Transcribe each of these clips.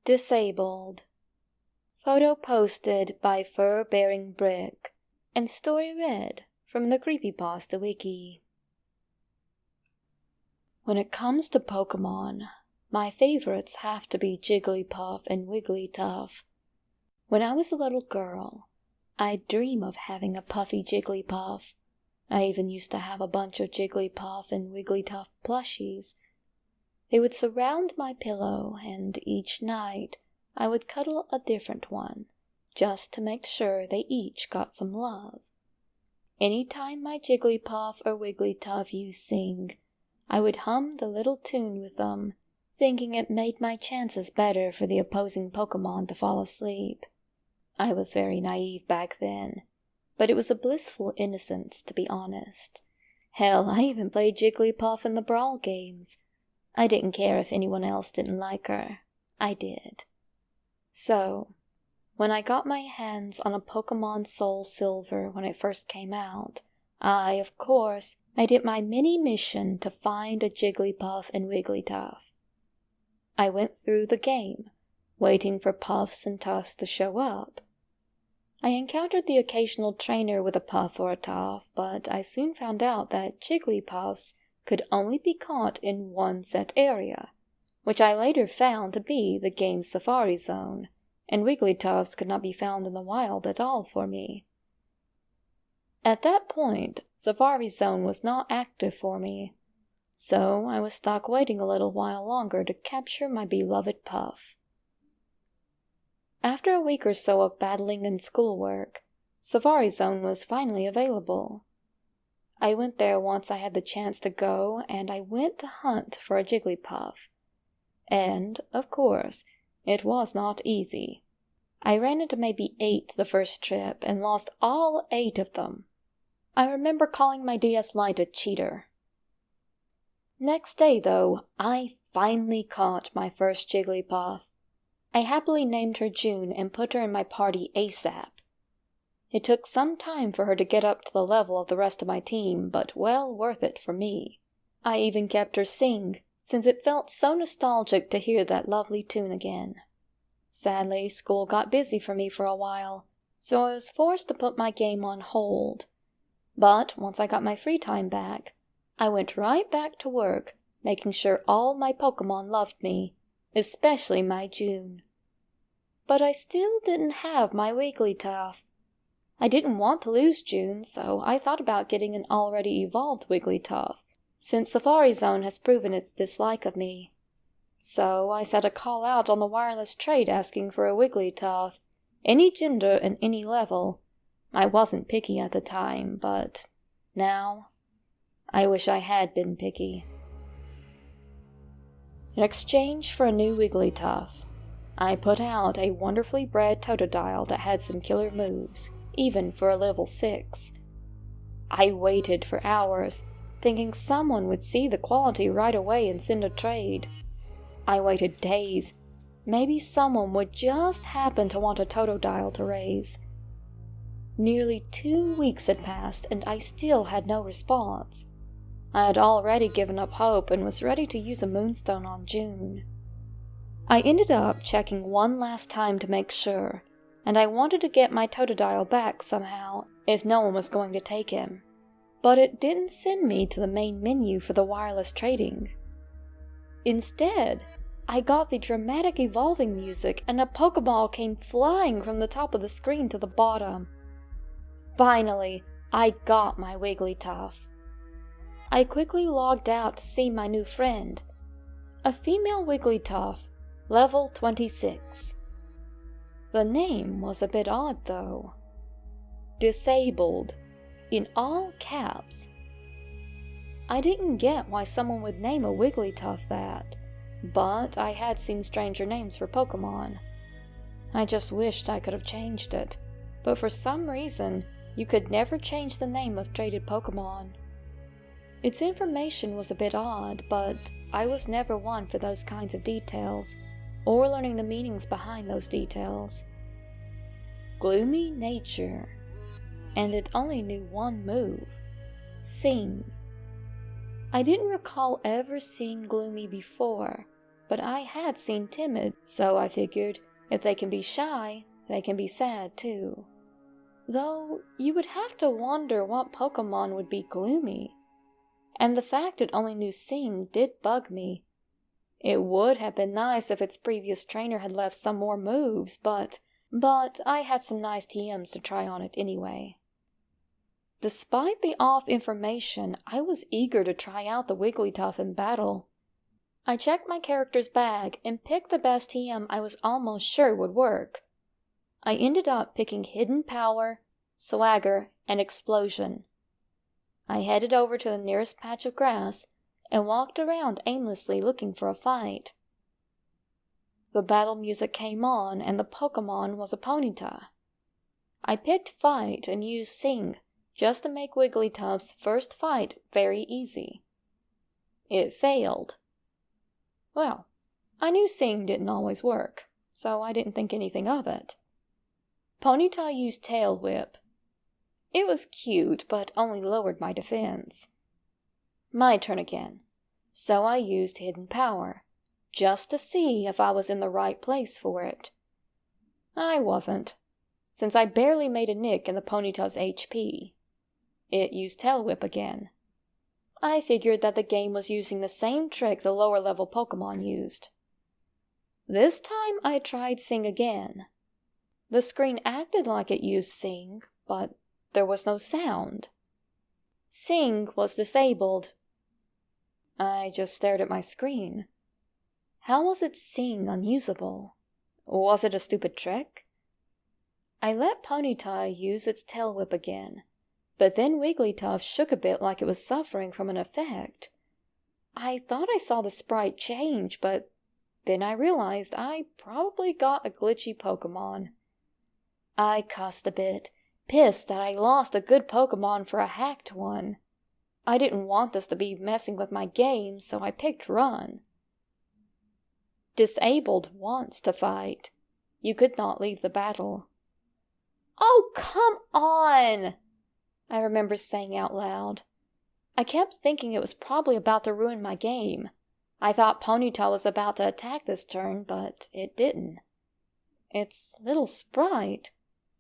Disabled. Photo posted by furbearingbrick and story read from the Creepypasta wiki. When it comes to Pokemon, my favorites have to be Jigglypuff and Wigglytuff. When I was a little girl, I'd dream of having a puffy Jigglypuff. I even used to have a bunch of Jigglypuff and Wigglytuff plushies. They would surround my pillow, and each night I would cuddle a different one, just to make sure they each got some love. Anytime my Jigglypuff or Wigglytuff used sing, I would hum the little tune with them, thinking it made my chances better for the opposing Pokemon to fall asleep. I was very naive back then, but it was a blissful innocence, to be honest. Hell, I even played Jigglypuff in the Brawl games. I didn't care if anyone else didn't like her. I did. So, when I got my hands on a Pokemon Soul Silver when it first came out, I, of course, made it my mini mission to find a Jigglypuff and Wigglytuff. I went through the game, waiting for Puffs and Tuffs to show up. I encountered the occasional trainer with a Puff or a Tuff, but I soon found out that Jigglypuffs could only be caught in one set area, which I later found to be the game's Safari Zone, and Wigglytuffs could not be found in the wild at all for me. At that point, Safari Zone was not active for me, so I was stuck waiting a little while longer to capture my beloved Puff. After a week or so of battling and schoolwork, Safari Zone was finally available. I went there once I had the chance to go, and I went to hunt for a Jigglypuff. And, of course, it was not easy. I ran into maybe 8 the first trip and lost all 8 of them. I remember calling my DS Lite a cheater. Next day, though, I finally caught my first Jigglypuff. I happily named her June and put her in my party ASAP. It took some time for her to get up to the level of the rest of my team, but well worth it for me. I even kept her sing, since it felt so nostalgic to hear that lovely tune again. Sadly, school got busy for me for a while, so I was forced to put my game on hold. But once I got my free time back, I went right back to work, making sure all my Pokemon loved me, especially my June. But I still didn't have my Wigglytuff. I didn't want to lose June, so I thought about getting an already evolved Wigglytuff, since Safari Zone has proven its dislike of me. So I set a call out on the wireless trade asking for a Wigglytuff, any gender and any level. I wasn't picky at the time, but now I wish I had been picky. In exchange for a new Wigglytuff, I put out a wonderfully bred Totodile that had some killer moves, even for a level 6. I waited for hours, thinking someone would see the quality right away and send a trade. I waited days. Maybe someone would just happen to want a Totodile to raise. Nearly 2 weeks had passed, and I still had no response. I had already given up hope and was ready to use a Moonstone on June. I ended up checking one last time to make sure, and I wanted to get my Totodile back somehow, if no one was going to take him. But it didn't send me to the main menu for the wireless trading. Instead, I got the dramatic evolving music and a Pokeball came flying from the top of the screen to the bottom. Finally, I got my Wigglytuff. I quickly logged out to see my new friend, a female Wigglytuff, level 26. The name was a bit odd though. Disabled, in all caps. I didn't get why someone would name a Wigglytuff that, but I had seen stranger names for Pokemon. I just wished I could have changed it, but for some reason, you could never change the name of traded Pokemon. Its information was a bit odd, but I was never one for those kinds of details, or learning the meanings behind those details. Gloomy nature, and it only knew one move, Sing. I didn't recall ever seeing Gloomy before, but I had seen timid, so I figured if they can be shy, they can be sad too. Though, you would have to wonder what Pokemon would be gloomy. And the fact it only knew Sing did bug me. It would have been nice if its previous trainer had left some more moves, but I had some nice TMs to try on it anyway. Despite the off information, I was eager to try out the Wigglytuff in battle. I checked my character's bag and picked the best TM I was almost sure would work. I ended up picking Hidden Power, Swagger, and Explosion. I headed over to the nearest patch of grass and walked around aimlessly looking for a fight. The battle music came on and the Pokemon was a Ponyta. I picked Fight and used Sing just to make Wigglytuff's first fight very easy. It failed. Well, I knew Sing didn't always work, so I didn't think anything of it. Ponyta used Tail Whip. It was cute, but only lowered my defense. My turn again, so I used Hidden Power, just to see if I was in the right place for it. I wasn't, since I barely made a nick in the Ponyta's HP. It used Tail Whip again. I figured that the game was using the same trick the lower level Pokemon used. This time I tried Sing again. The screen acted like it used Sing, but there was no sound. Sing was disabled. I just stared at my screen. How was it Sing unusable? Was it a stupid trick? I let Ponyta use its Tail Whip again, but then Wigglytuff shook a bit like it was suffering from an effect. I thought I saw the sprite change, but then I realized I probably got a glitchy Pokemon. I cussed a bit, pissed that I lost a good Pokemon for a hacked one. I didn't want this to be messing with my game, so I picked Run. Disabled wants to fight. You could not leave the battle. Oh, come on! I remember saying out loud. I kept thinking it was probably about to ruin my game. I thought Ponyta was about to attack this turn, but it didn't. Its little sprite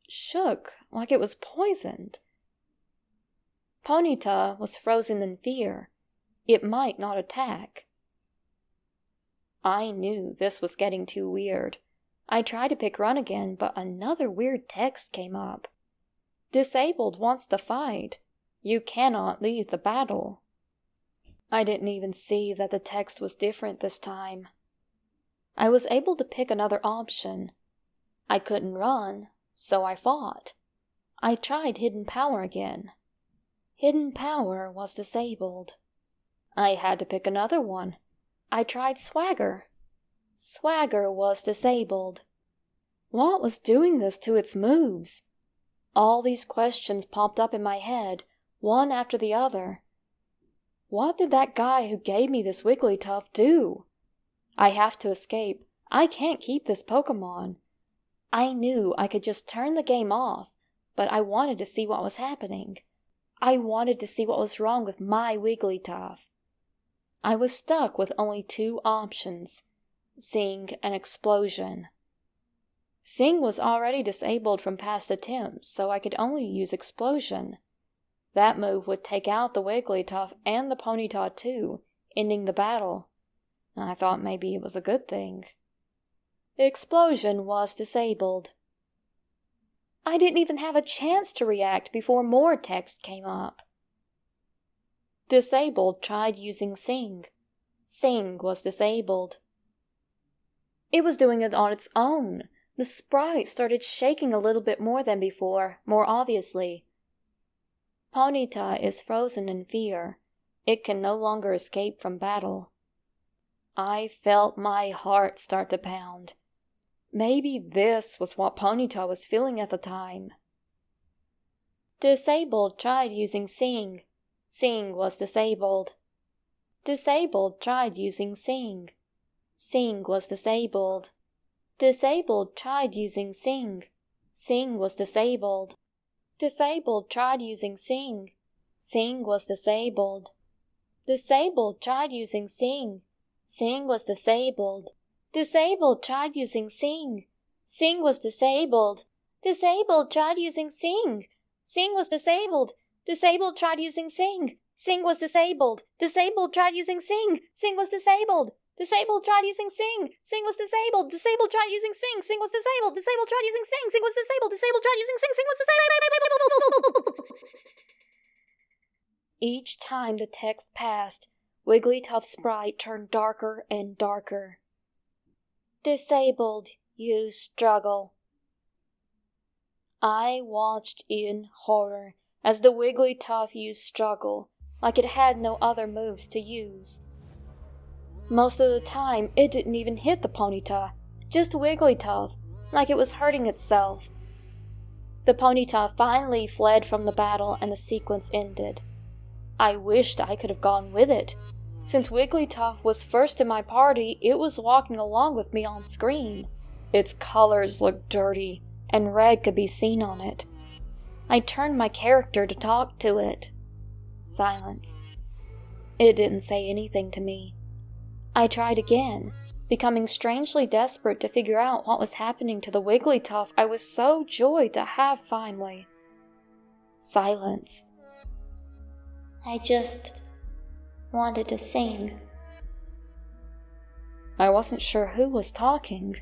shook like it was poisoned. Ponyta was frozen in fear. It might not attack. I knew this was getting too weird. I tried to pick Run again, but another weird text came up. Disabled wants to fight. You cannot leave the battle. I didn't even see that the text was different this time. I was able to pick another option. I couldn't run, so I fought. I tried Hidden Power again. Hidden Power was disabled. I had to pick another one. I tried Swagger. Swagger was disabled. What was doing this to its moves? All these questions popped up in my head, one after the other. What did that guy who gave me this Wigglytuff do? I have to escape. I can't keep this Pokemon. I knew I could just turn the game off, but I wanted to see what was happening. I wanted to see what was wrong with my Wigglytuff. I was stuck with only two options, Sing and Explosion. Sing was already disabled from past attempts, so I could only use Explosion. That move would take out the Wigglytuff and the Ponyta too, ending the battle. I thought maybe it was a good thing. Explosion was disabled. I didn't even have a chance to react before more text came up. Disabled tried using Sing. Sing was disabled. It was doing it on its own. The sprite started shaking a little bit more than before, more obviously. Ponyta is frozen in fear. It can no longer escape from battle. I felt my heart start to pound. Maybe this was what Ponyta was feeling at the time. Disabled tried using Sing. Sing was disabled. Disabled tried using Sing. Sing was disabled. Disabled tried using Sing. Sing was disabled. Disabled tried using Sing. Sing was disabled. Disabled tried using Sing. Sing was disabled. Disabled tried using Sing. Sing was disabled. Disabled tried using Sing. Sing was disabled. Disabled tried using Sing. Sing was disabled. Disabled tried using Sing. Sing was disabled. Disabled tried using Sing. Sing was disabled. Disabled tried using Sing. Sing was disabled. Disabled tried using Sing. Sing was disabled. Disabled tried using Sing. Sing was disabled. Each time the text passed, Wigglytuff's sprite turned darker and darker. Disabled, you struggle. I watched in horror as the Wigglytuff used struggle, like it had no other moves to use. Most of the time, it didn't even hit the Ponyta, just Wigglytuff, like it was hurting itself. The Ponyta finally fled from the battle and the sequence ended. I wished I could have gone with it. Since Wigglytuff was first in my party, it was walking along with me on screen. Its colors looked dirty, and red could be seen on it. I turned my character to talk to it. Silence. It didn't say anything to me. I tried again, becoming strangely desperate to figure out what was happening to the Wigglytuff I was so joyed to have finally. Silence. I just wanted to sing. I wasn't sure who was talking.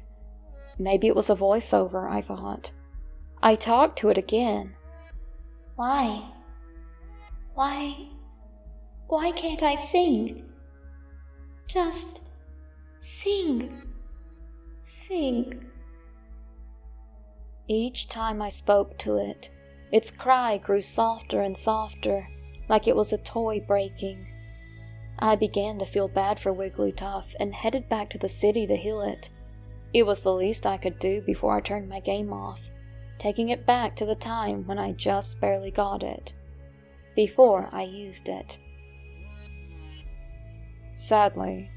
Maybe it was a voiceover, I thought. I talked to it again. Why? Why can't I sing? Just sing. Sing. Each time I spoke to it, its cry grew softer and softer, like it was a toy breaking. I began to feel bad for Wigglytuff and headed back to the city to heal it. It was the least I could do before I turned my game off, taking it back to the time when I just barely got it, before I used it. Sadly,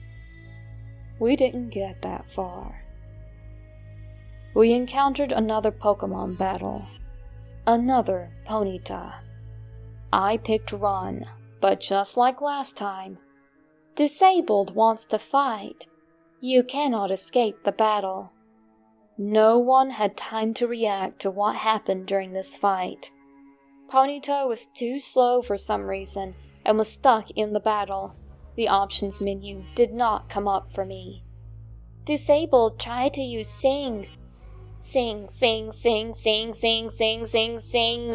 we didn't get that far. We encountered another Pokemon battle. Another Ponyta. I picked Run, but just like last time, Disabled wants to fight. You cannot escape the battle. No one had time to react to what happened during this fight. Ponyta was too slow for some reason and was stuck in the battle. The options menu did not come up for me. Disabled tried to use Sing. Sing, sing, sing, sing, sing, sing, sing, sing.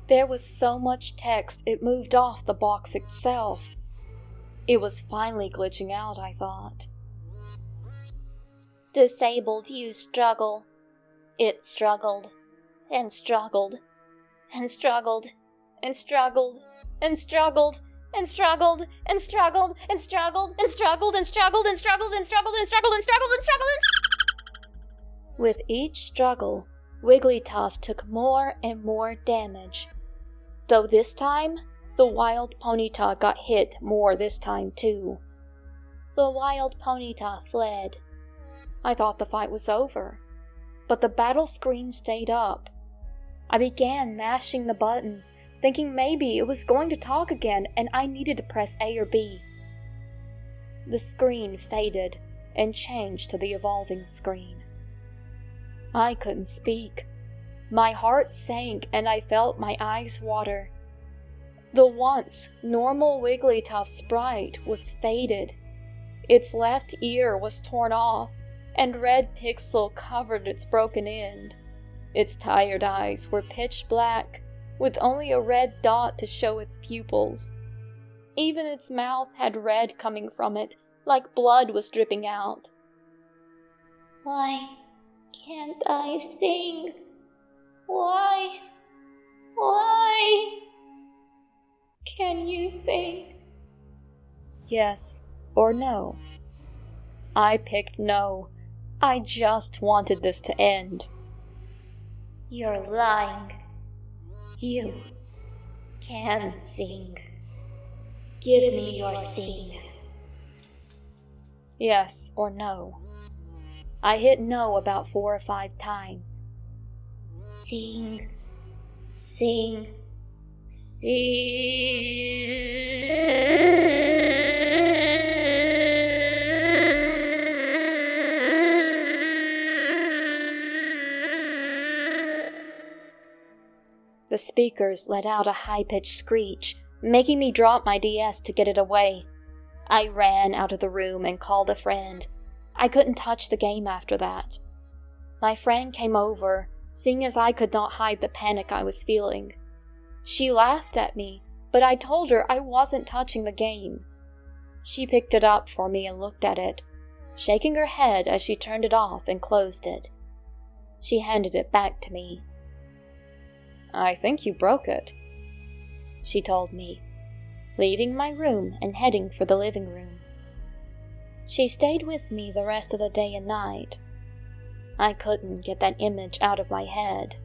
There was so much text it moved off the box itself. It was finally glitching out, I thought. Disabled, you struggle. It struggled, and struggled, and struggled, and struggled, and struggled, and struggled, and struggled, and struggled, and struggled, and struggled, and struggled, and struggled, and struggled, and struggled, and struggled, and With each struggle, Wigglytuff took more and more damage. Though this time, the wild Ponyta got hit more this time too. The wild Ponyta fled. I thought the fight was over, but the battle screen stayed up. I began mashing the buttons, thinking maybe it was going to talk again and I needed to press A or B. The screen faded and changed to the evolving screen. I couldn't speak. My heart sank and I felt my eyes water. The once normal Wigglytuff sprite was faded. Its left ear was torn off, and red pixel covered its broken end. Its tired eyes were pitch black, with only a red dot to show its pupils. Even its mouth had red coming from it, like blood was dripping out. Why can't I sing? Why? Can you sing? Yes or no? I picked no. I just wanted this to end. You're lying. You can sing. Give me your sing. Yes or no? I hit no about 4 or 5 times. Sing, sing, sing. The speakers let out a high-pitched screech, making me drop my DS to get it away. I ran out of the room and called a friend. I couldn't touch the game after that. My friend came over, seeing as I could not hide the panic I was feeling. She laughed at me, but I told her I wasn't touching the game. She picked it up for me and looked at it, shaking her head as she turned it off and closed it. She handed it back to me. "I think you broke it," she told me, leaving my room and heading for the living room. She stayed with me the rest of the day and night. I couldn't get that image out of my head.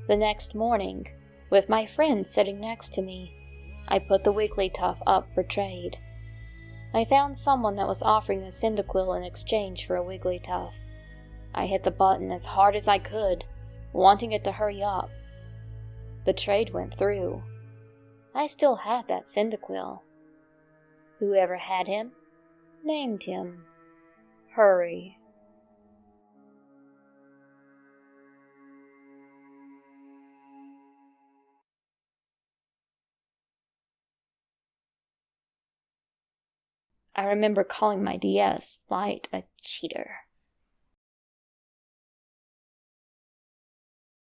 The next morning, with my friend sitting next to me, I put the Wigglytuff up for trade. I found someone that was offering a Cyndaquil in exchange for a Wigglytuff. I hit the button as hard as I could, wanting it to hurry up. The trade went through. I still have that Cyndaquil. Whoever had him named him Hurry. I remember calling my DS Light a cheater.